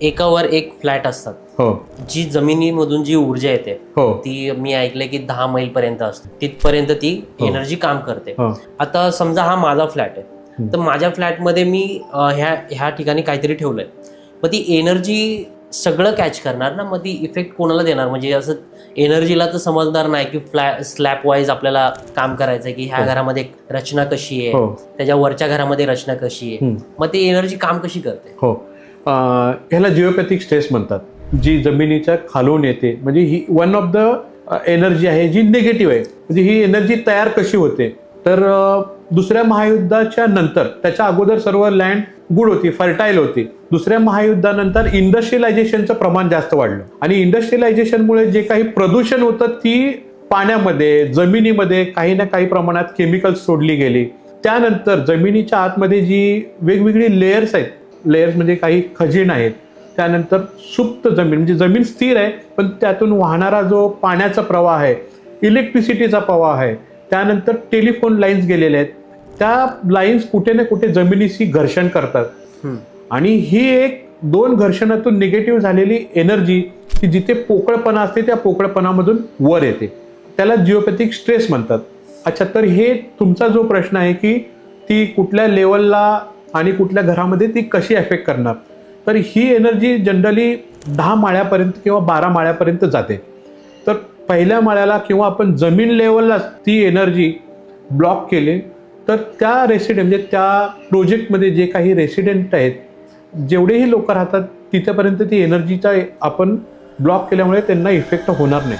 एकावर एक फ्लॅट असतात. हो जी जमिनीमधून जी ऊर्जा येते हो ती मी ऐकलंय की 10 मैल पर्यंत असते, तिथपर्यंत ती हो. एनर्जी काम करते. हो आता समजा हा माझा फ्लॅट आहे, तर माझ्या फ्लॅटमध्ये मी ह्या ह्या ठिकाणी काहीतरी ठेवलंय, मग ती एनर्जी सगळं कॅच करणार ना, मग ती इफेक्ट कोणाला देणार? म्हणजे असं एनर्जीला तर समजणार नाही की स्लॅब वाईज आपल्याला काम करायचं आहे, की ह्या घरामध्ये रचना कशी आहे, हो. त्याच्या वरच्या घरामध्ये रचना कशी आहे, मग ती एनर्जी काम कशी करते? हो ह्याला जिओपॅथिक स्ट्रेस म्हणतात, जी जमिनीच्या खालून येते. म्हणजे ही वन ऑफ द एनर्जी आहे जी निगेटिव्ह आहे. म्हणजे ही एनर्जी तयार कशी होते तर दुसऱ्या महायुद्धाच्या नंतर, त्याच्या अगोदर सर्व लँड गुड होती, फर्टाईल होती. दुसऱ्या महायुद्धानंतर इंडस्ट्रियलायझेशनचं प्रमाण जास्त वाढलं आणि इंडस्ट्रियलायझेशनमुळे जे काही प्रदूषण होतं ती पाण्यामध्ये, जमिनीमध्ये काही ना काही प्रमाणात केमिकल्स सोडली गेली. त्यानंतर जमिनीच्या आतमध्ये जी वेगवेगळी लेयर्स आहेत, लेयर्स म्हणजे काही खजिन आहेत, त्यानंतर सुप्त जमीन म्हणजे जमीन स्थिर आहे पण त्यातून वाहणारा जो पाण्याचा प्रवाह आहे, इलेक्ट्रिसिटीचा प्रवाह आहे, त्यानंतर टेलिफोन लाईन्स गेलेल्या आहेत, त्या लाईन्स कुठे ना कुठे जमिनीशी घर्षण करतात आणि ही एक दोन घर्षणातून निगेटिव्ह झालेली एनर्जी की जिथे पोकळपणा असते त्या पोकळपणामधून वर येते, त्याला जिओपॅथिक स्ट्रेस म्हणतात. अच्छा, तर हे तुमचा जो प्रश्न आहे की ती कुठल्या लेवलला आणि कुठल्या घरामध्ये ती कशी अफेक्ट करणार, तर ही एनर्जी जनरली 10 माळ्यापर्यंत किंवा 12 माळ्यापर्यंत जाते. तर पहिल्या माळ्याला किंवा आपण जमीन लेवलला ती एनर्जी ब्लॉक केली तर त्या रेसिडेंट म्हणजे त्या प्रोजेक्टमध्ये जे काही रेसिडेंट आहेत, जेवढेही लोक राहतात तिथेपर्यंत ती एनर्जीचा आपण ब्लॉक केल्यामुळे त्यांना इफेक्ट होणार नाही.